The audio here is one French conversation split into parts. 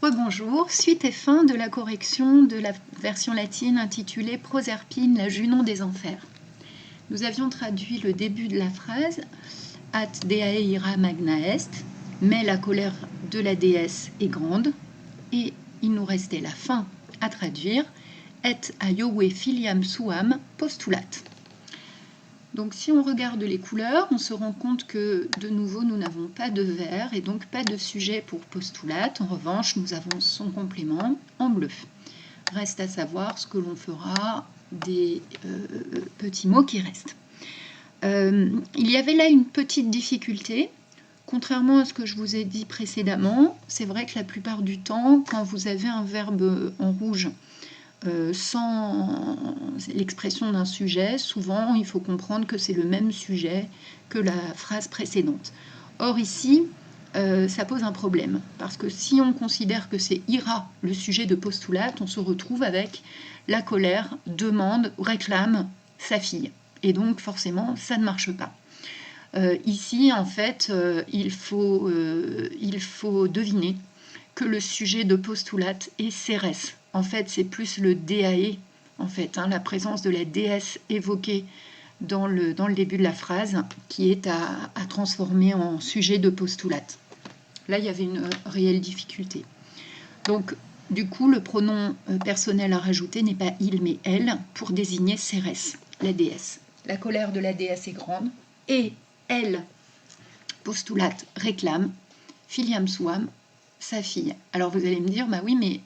Rebonjour, suite et fin de la correction de la version latine intitulée Proserpine, la Junon des enfers. Nous avions traduit le début de la phrase At deae ira magna est, mais la colère de la déesse est grande, et il nous restait la fin à traduire Et aiowe filiam suam postulat. Donc si on regarde les couleurs, on se rend compte que de nouveau nous n'avons pas de vert et donc pas de sujet pour postulate. En revanche, nous avons son complément en bleu. Reste à savoir ce que l'on fera des petits mots qui restent. Il y avait là une petite difficulté. Contrairement à ce que je vous ai dit précédemment, c'est vrai que la plupart du temps, quand vous avez un verbe en rouge, sans l'expression d'un sujet, souvent il faut comprendre que c'est le même sujet que la phrase précédente. Or ici, ça pose un problème, parce que si on considère que c'est ira le sujet de postulate, on se retrouve avec la colère demande ou réclame sa fille. Et donc forcément, ça ne marche pas. Ici, en fait, il faut deviner que le sujet de postulate est Cérès. En fait, c'est plus le Déae, en fait, la présence de la déesse évoquée dans le début de la phrase, qui est à transformer en sujet de postulate. Là, il y avait une réelle difficulté. Donc, du coup, le pronom personnel à rajouter n'est pas il, mais elle, pour désigner Cérès, la déesse. La colère de la déesse est grande, et elle, postulate, réclame, filiam suam, sa fille. Alors vous allez me dire, bah oui, mais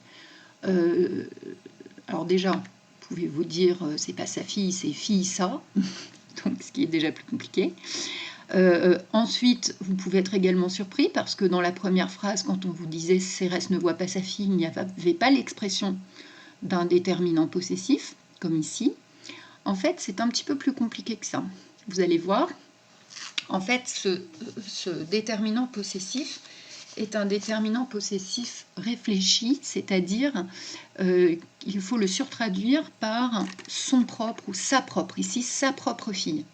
alors déjà, pouvez-vous dire, c'est pas sa fille, c'est fille ça, donc ce qui est déjà plus compliqué. Ensuite, vous pouvez être également surpris parce que dans la première phrase, quand on vous disait Cérès ne voit pas sa fille, il n'y avait pas l'expression d'un déterminant possessif, comme ici. En fait, c'est un petit peu plus compliqué que ça. Vous allez voir, en fait, ce déterminant possessif est un déterminant possessif réfléchi, c'est-à-dire il faut le surtraduire par son propre ou sa propre, ici sa propre fille.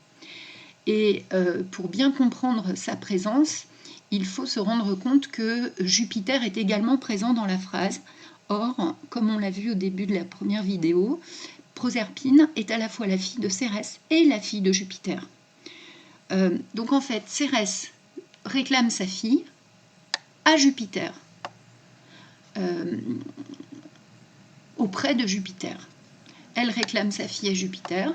Et pour bien comprendre sa présence, il faut se rendre compte que Jupiter est également présent dans la phrase. Or, comme on l'a vu au début de la première vidéo, Proserpine est à la fois la fille de Cérès et la fille de Jupiter. Donc en fait, Cérès réclame sa fille à Jupiter, auprès de Jupiter. Elle réclame sa fille à Jupiter,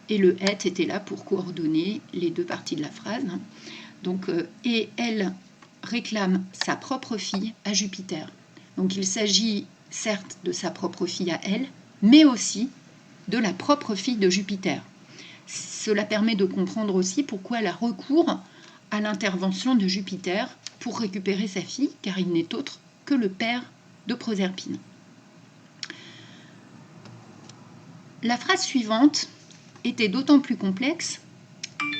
et le « et » était là pour coordonner les deux parties de la phrase. Donc, et elle réclame sa propre fille à Jupiter. Donc il s'agit certes de sa propre fille à elle, mais aussi de la propre fille de Jupiter. Cela permet de comprendre aussi pourquoi elle a recours à l'intervention de Jupiter pour récupérer sa fille, car il n'est autre que le père de Proserpine. La phrase suivante était d'autant plus complexe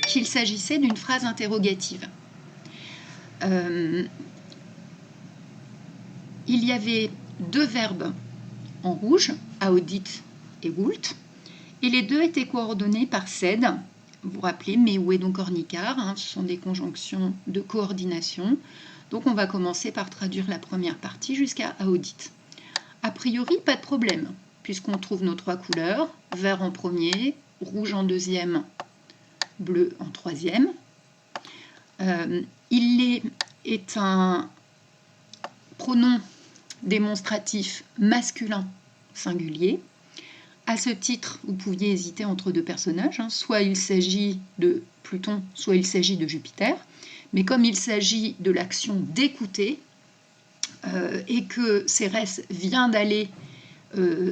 qu'il s'agissait d'une phrase interrogative. Il y avait deux verbes en rouge, audit et vult, et les deux étaient coordonnés par sed. Vous vous rappelez, mewe donc ornicar, ce sont des conjonctions de coordination. Donc on va commencer par traduire la première partie jusqu'à audit. A priori, pas de problème, puisqu'on trouve nos trois couleurs, vert en premier, rouge en deuxième, bleu en troisième. Il est un pronom démonstratif masculin singulier. À ce titre, vous pouviez hésiter entre deux personnages, soit il s'agit de Pluton, soit il s'agit de Jupiter, mais comme il s'agit de l'action d'écouter, et que Cérès vient d'aller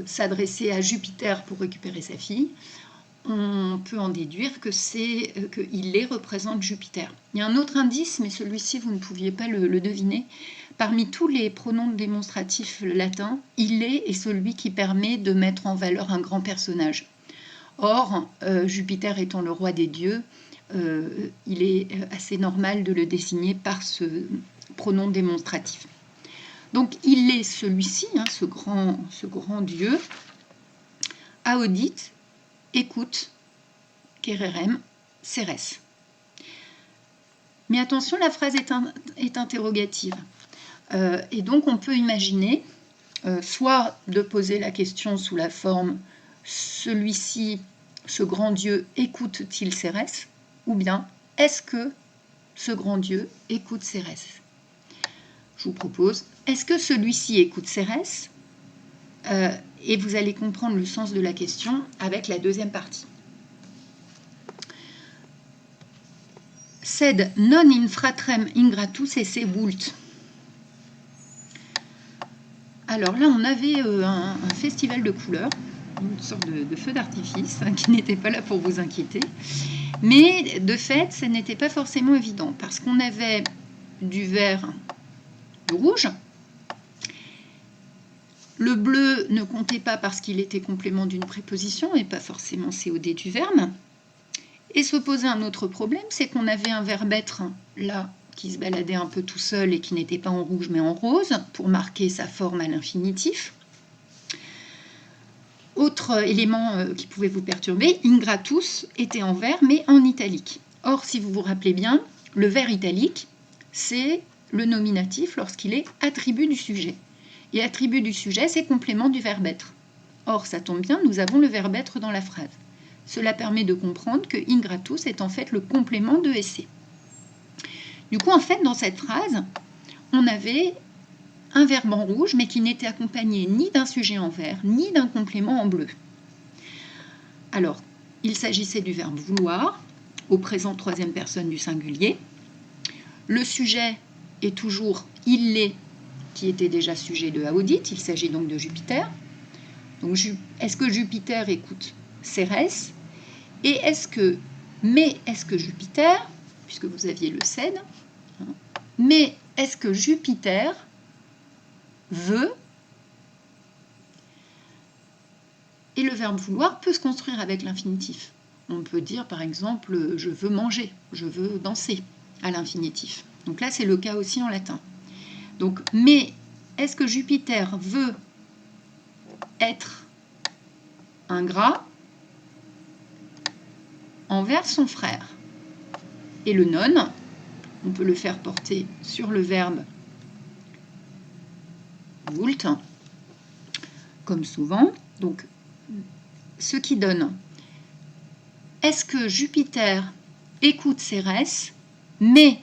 s'adresser à Jupiter pour récupérer sa fille, on peut en déduire qu'il les représente Jupiter. Il y a un autre indice, mais celui-ci, vous ne pouviez pas le deviner. Parmi tous les pronoms démonstratifs latins, il est celui qui permet de mettre en valeur un grand personnage. Or, Jupiter étant le roi des dieux, il est assez normal de le désigner par ce pronom démonstratif. Donc, il est celui-ci, ce grand dieu, audit, écoute, Kererem, Cérès. Mais attention, la phrase est interrogative. Et donc on peut imaginer soit de poser la question sous la forme « celui-ci, ce grand Dieu, écoute-t-il Cérès ?» ou bien « est-ce que ce grand Dieu écoute Cérès ?» Je vous propose « est-ce que celui-ci écoute Cérès ?» et vous allez comprendre le sens de la question avec la deuxième partie. Sed non in fratrem ingratus esse vult. Alors là, on avait un festival de couleurs, une sorte de feu d'artifice qui n'était pas là pour vous inquiéter. Mais de fait, ça n'était pas forcément évident parce qu'on avait du vert, du rouge. Le bleu ne comptait pas parce qu'il était complément d'une préposition et pas forcément COD du verbe. Et se posait un autre problème, c'est qu'on avait un verbe être là qui se baladait un peu tout seul et qui n'était pas en rouge mais en rose pour marquer sa forme à l'infinitif. Autre élément qui pouvait vous perturber, ingratus était en vert mais en italique. Or, si vous vous rappelez bien, le vert italique, c'est le nominatif lorsqu'il est attribut du sujet. Et attribut du sujet, c'est complément du verbe être. Or, ça tombe bien, nous avons le verbe être dans la phrase. Cela permet de comprendre que ingratus est en fait le complément de esse. Du coup, en fait, dans cette phrase, on avait un verbe en rouge, mais qui n'était accompagné ni d'un sujet en vert, ni d'un complément en bleu. Alors, il s'agissait du verbe vouloir, au présent troisième personne du singulier. Le sujet est toujours il l'est, qui était déjà sujet de Audite, il s'agit donc de Jupiter. Donc, est-ce que Jupiter écoute Cérès? Et est-ce que Jupiter, puisque vous aviez le sed, mais est-ce que Jupiter veut, et le verbe vouloir peut se construire avec l'infinitif. On peut dire par exemple je veux manger, je veux danser à l'infinitif. Donc là c'est le cas aussi en latin. Donc mais est-ce que Jupiter veut être ingrat envers son frère? Et le non, on peut le faire porter sur le verbe vult, comme souvent. Donc, ce qui donne est-ce que Jupiter écoute Cérès, mais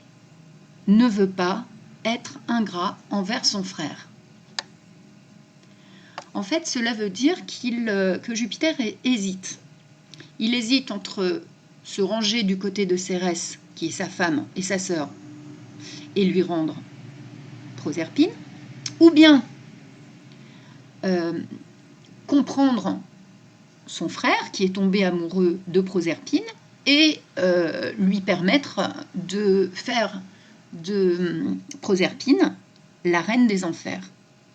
ne veut pas être ingrat envers son frère? En fait, cela veut dire que Jupiter hésite. Il hésite entre se ranger du côté de Cérès, qui est sa femme et sa sœur, et lui rendre Proserpine, ou bien comprendre son frère, qui est tombé amoureux de Proserpine, et lui permettre de faire de Proserpine la reine des enfers.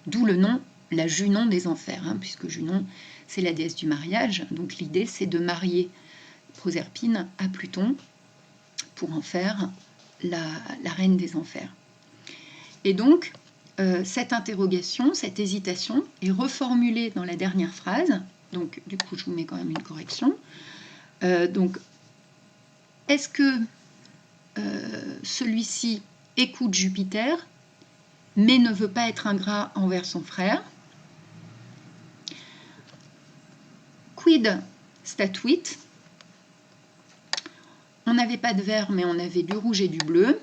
D'où le nom, la Junon des enfers, puisque Junon, c'est la déesse du mariage. Donc l'idée, c'est de marier Proserpine à Pluton pour en faire la reine des enfers. Et donc, cette interrogation, cette hésitation est reformulée dans la dernière phrase. Donc, du coup, je vous mets quand même une correction. Donc, est-ce que celui-ci écoute Jupiter, mais ne veut pas être ingrat envers son frère? Quid statuit? On n'avait pas de vert, mais on avait du rouge et du bleu.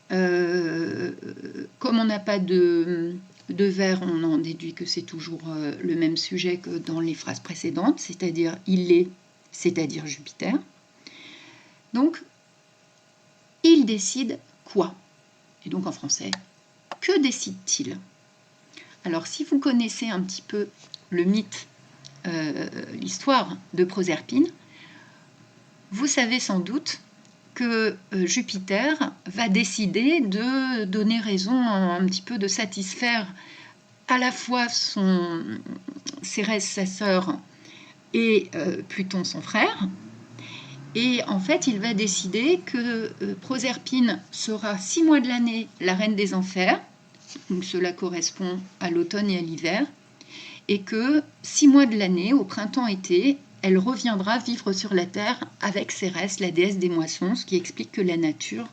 Comme on n'a pas de vert, on en déduit que c'est toujours le même sujet que dans les phrases précédentes, c'est-à-dire il est, c'est-à-dire Jupiter. Donc, il décide quoi? Et donc en français, que décide-t-il? Alors, si vous connaissez un petit peu le mythe, l'histoire de Proserpine, vous savez sans doute que Jupiter va décider de donner raison, un petit peu de satisfaire à la fois Cérès, sa sœur, et Pluton, son frère. Et en fait, il va décider que Proserpine sera 6 mois de l'année la reine des enfers, donc cela correspond à l'automne et à l'hiver, et que 6 mois de l'année, au printemps-été, elle reviendra vivre sur la terre avec Cérès, la déesse des moissons, ce qui explique que la nature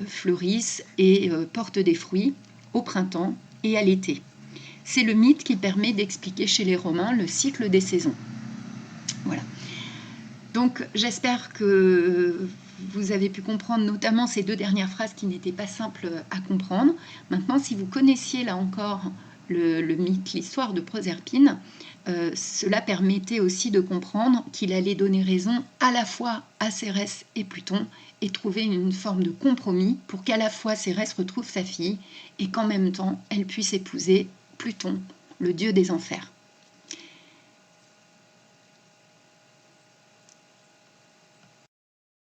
fleurissent et portent des fruits au printemps et à l'été. C'est le mythe qui permet d'expliquer chez les Romains le cycle des saisons. Voilà. Donc j'espère que vous avez pu comprendre notamment ces 2 dernières phrases qui n'étaient pas simples à comprendre. Maintenant, si vous connaissiez là encore le mythe, l'histoire de Proserpine, cela permettait aussi de comprendre qu'il allait donner raison à la fois à Cérès et Pluton et trouver une forme de compromis pour qu'à la fois Cérès retrouve sa fille et qu'en même temps elle puisse épouser Pluton, le dieu des enfers.